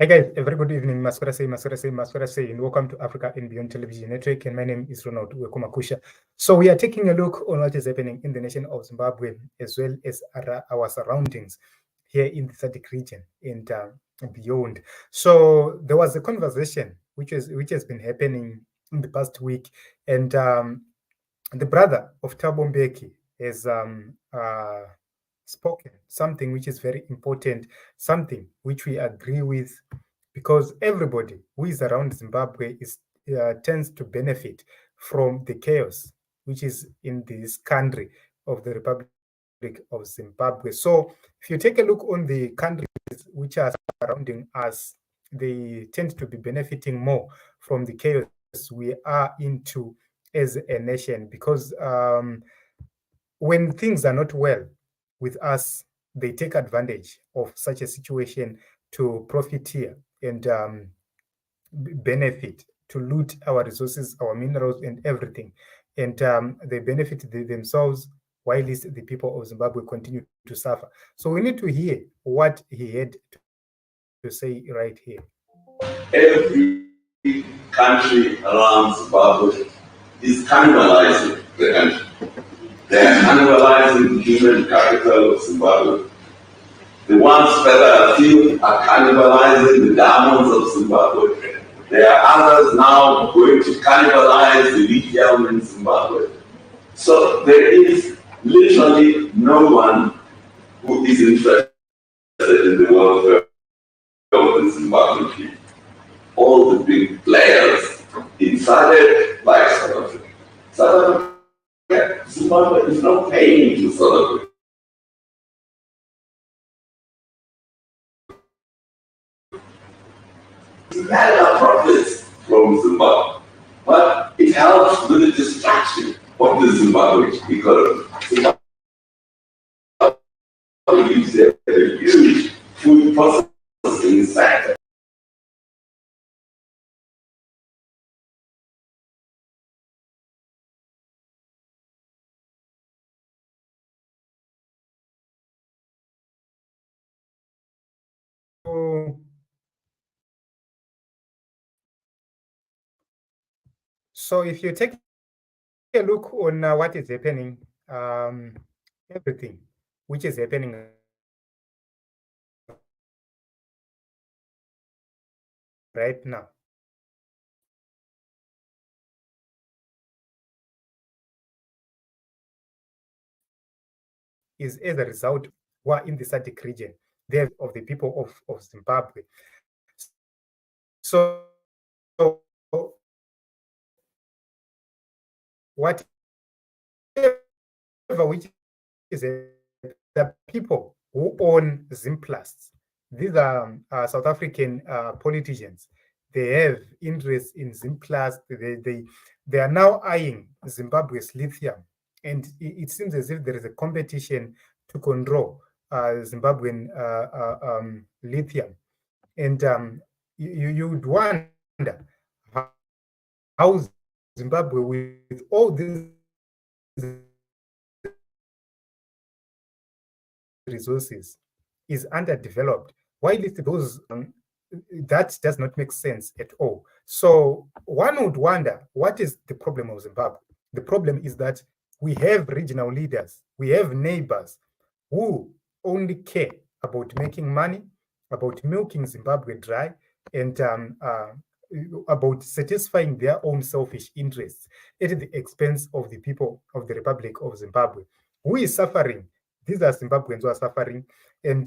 Hi guys, a very good evening. Maswara say, and welcome to Africa and Beyond Television Network. And my name is Ronald Wekumakusha. So we are taking a look on what is happening in the nation of Zimbabwe, as well as our surroundings here in the SADC region and beyond. So there was a conversation which has been happening in the past week, and the brother of Thabo Mbeki has spoken something which is very important, something which we agree with, because everybody who is around Zimbabwe tends to benefit from the chaos which is in this country of the Republic of Zimbabwe. So if you take a look on the countries which are surrounding us, they tend to be benefiting more from the chaos we are into as a nation, because when things are not well with us, they take advantage of such a situation to profiteer and benefit, to loot our resources, our minerals, and everything. And they benefit themselves, while the people of Zimbabwe continue to suffer. So we need to hear what he had to say right here. Every country around Zimbabwe is cannibalizing the country. They are cannibalizing the human capital of Zimbabwe. The ones further afield are cannibalizing the diamonds of Zimbabwe. There are others now going to cannibalize the lithium in Zimbabwe. So there is literally no one who is interested in the welfare of the Zimbabwean people. All the big players inside like South Africa. South Africa, Zimbabwe is not paying to South Africa. It had a profits from Zimbabwe, but it helps with the destruction of the Zimbabwe economy. Zimbabwe is a huge food processing sector. So if you take a look on what is happening, everything which is happening right now is as a result who are in the SADC region, there of the people of Zimbabwe. So whatever which is the people who own Zimplast, these are South African politicians. They have interest in Zimplast. They are now eyeing Zimbabwe's lithium, and it seems as if there is a competition to control Zimbabwean lithium. And you would wonder how Zimbabwe, with all these resources, is underdeveloped. While those that does not make sense at all. So one would wonder, what is the problem of Zimbabwe? The problem is that we have regional leaders, we have neighbors who only care about making money, about milking Zimbabwe dry, and about satisfying their own selfish interests at the expense of the people of the Republic of Zimbabwe. Who is suffering? These are Zimbabweans who are suffering, and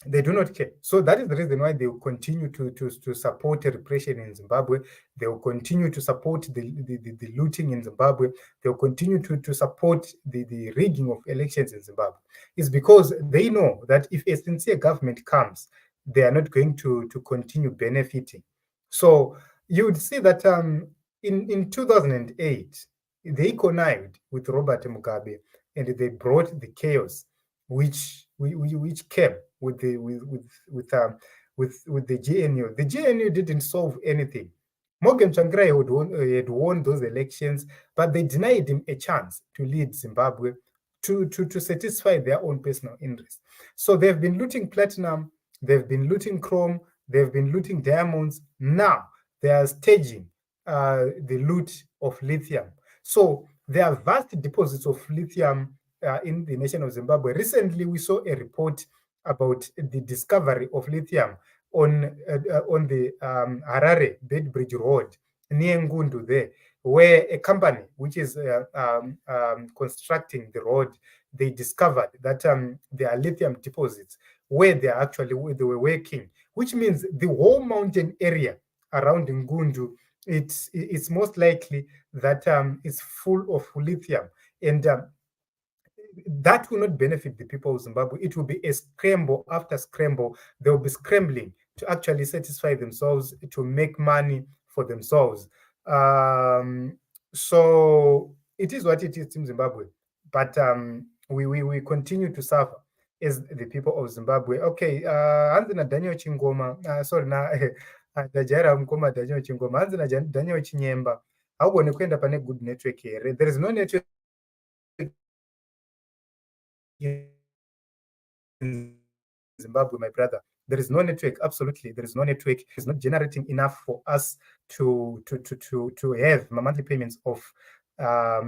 they do not care. So that is the reason why they will continue to support repression in Zimbabwe. They will continue to support the looting in Zimbabwe. They will continue to support the rigging of elections in Zimbabwe. It's because they know that if a sincere government comes, they are not going to continue benefiting. So you would see that in 2008, they connived with Robert Mugabe, and they brought the chaos which came with the with the GNU. The GNU didn't solve anything. Morgan Tsvangirai had won those elections, but they denied him a chance to lead Zimbabwe to satisfy their own personal interests. So they've been looting platinum, they've been looting chrome, They've been looting diamonds. Now they are staging the loot of lithium. So there are vast deposits of lithium in the nation of Zimbabwe. Recently, we saw a report about the discovery of lithium on the Harare Bedbridge Road near Ngundu there, where a company which is constructing the road, they discovered that there are lithium deposits where where they were working, which means the whole mountain area around Ngundu, it's most likely that it's full of lithium, and that will not benefit the people of Zimbabwe. It will be a scramble after scramble. They will be scrambling to actually satisfy themselves, to make money for themselves. So it is what it is in Zimbabwe. But we continue to suffer as the people of Zimbabwe. Okay, hanzi naDaniel Chingoma, sorry, Dajaira Mkoma Daniel Chingoma, hanzi naDaniel Chinyemba. Haugone kuenda pane good network here. There is no network in Zimbabwe, my brother. There is no network. Absolutely, there is no network. It's not generating enough for us to have monthly payments of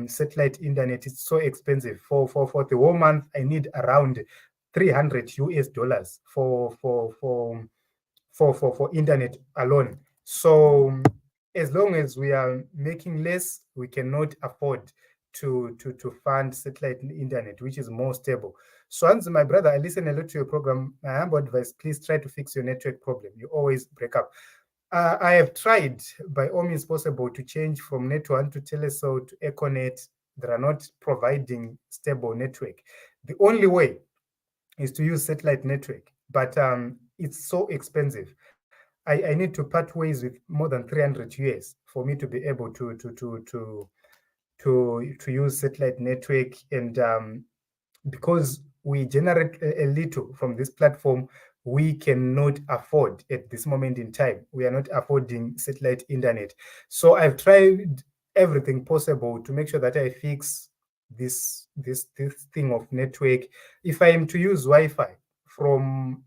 satellite internet. It's so expensive. For the whole month, I need around $300 for internet alone. So as long as we are making less, we cannot afford to fund satellite internet, which is more stable. So, Hans, my brother, I listen a lot to your program. My humble advice, please try to fix your network problem. You always break up. I have tried by all means possible to change from Net1 to Telecel to Econet. They are not providing stable network. The only way is to use satellite network, but it's so expensive. I need to part ways with more than 300 US for me to be able to use satellite network, and because we generate a little from this platform, we cannot afford at this moment in time. We are not affording satellite internet. So I've tried everything possible to make sure that I fix this thing of network. If I am to use Wi-Fi from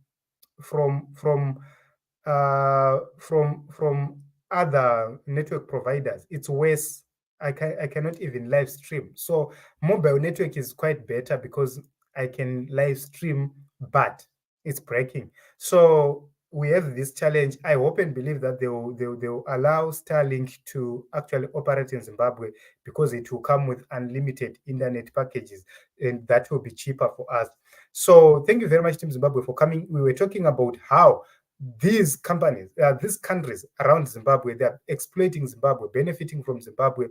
other network providers, it's worse. I cannot even live stream. So mobile network is quite better because I can live stream, but it's breaking. So we have this challenge. I hope and believe that they will allow Starlink to actually operate in Zimbabwe, because it will come with unlimited internet packages, and that will be cheaper for us. So thank you very much, Team Zimbabwe, for coming. We were talking about how these companies, these countries around Zimbabwe, they are exploiting Zimbabwe, benefiting from Zimbabwe,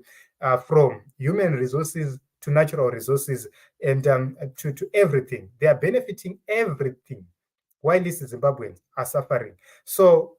from human resources to natural resources, and to everything. They are benefiting everything, while these Zimbabweans are suffering. So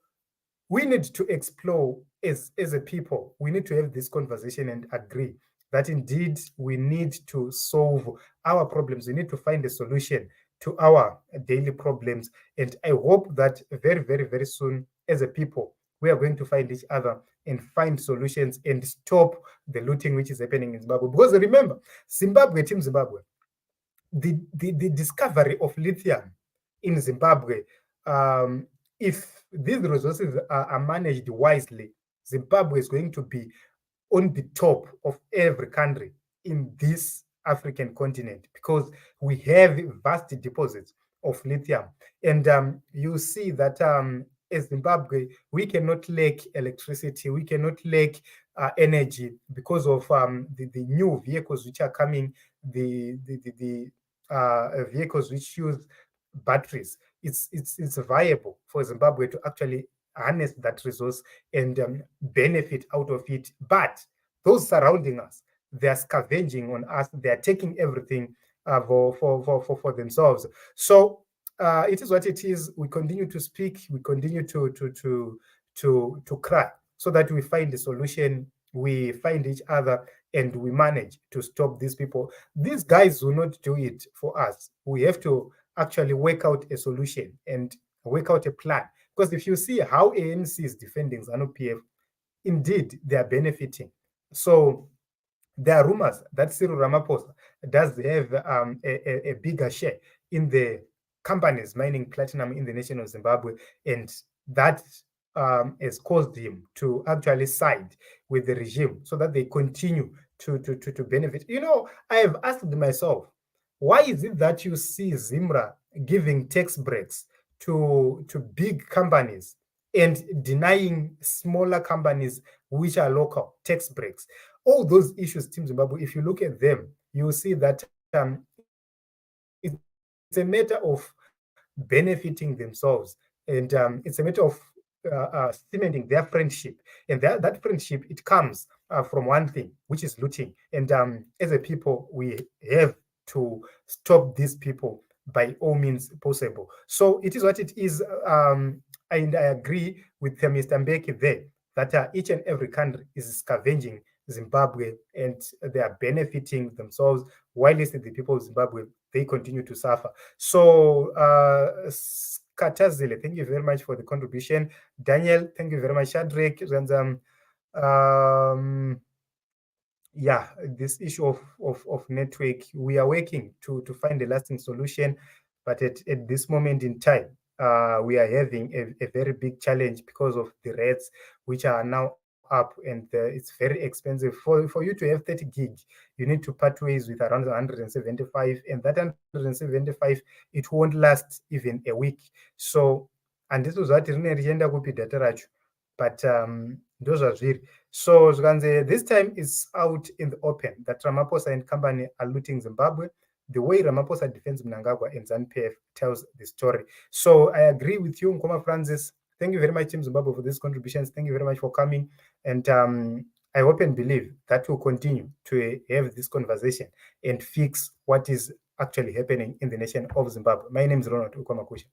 we need to explore as a people. We need to have this conversation and agree that indeed we need to solve our problems. We need to find a solution to our daily problems. And I hope that very, very, very soon, as a people, we are going to find each other and find solutions and stop the looting which is happening in Zimbabwe. Because remember, Zimbabwe, Team Zimbabwe, the discovery of lithium in Zimbabwe, if these resources are managed wisely, Zimbabwe is going to be on the top of every country in this African continent, because we have vast deposits of lithium. And you see that as Zimbabwe, we cannot lack electricity, we cannot lack energy because of the new vehicles which are coming, the vehicles which use batteries. It's viable for Zimbabwe to actually harness that resource and benefit out of it. But those surrounding us, they are scavenging on us. They are taking everything for themselves. So it is what it is. We continue to speak. We continue to cry, so that we find a solution. We find each other, and we manage to stop these people. These guys will not do it for us. We have to actually work out a solution and work out a plan. Because if you see how ANC is defending ZANU-PF, indeed they are benefiting. So there are rumors that Cyril Ramaphosa does have a bigger share in the companies mining platinum in the nation of Zimbabwe, and that has caused him to actually side with the regime so that they continue to benefit. I have asked myself, why is it that you see Zimra giving tax breaks to big companies and denying smaller companies which are local tax breaks? All those issues, Team Zimbabwe, if you look at them, you will see that it's a matter of benefiting themselves, and it's a matter of cementing their friendship, and that friendship, it comes from one thing, which is looting. And as a people, we have to stop these people by all means possible. So it is what it is, and I agree with Mr. Mbeki there that each and every country is scavenging Zimbabwe, and they are benefiting themselves, while the people of Zimbabwe, they continue to suffer. So, Katazile, thank you very much for the contribution. Daniel, thank you very much. Shadrach, yeah, this issue of network, we are working to find a lasting solution, but at this moment in time, we are having a very big challenge because of the rates, which are now up, and it's very expensive. For you to have 30 gig, you need to part ways with around 175, and that 175, it won't last even a week. So, and this was what rienda kupi data racho, but those are really. So this time is out in the open that Ramaphosa and company are looting Zimbabwe. The way Ramaphosa defends Mnangagwa and ZANU-PF tells the story. So I agree with you, Nkoma Francis. Thank you very much, Team Zimbabwe, for these contributions. Thank you very much for coming. And I hope and believe that we'll continue to have this conversation and fix what is actually happening in the nation of Zimbabwe. My name is Ronald Ukamakusha.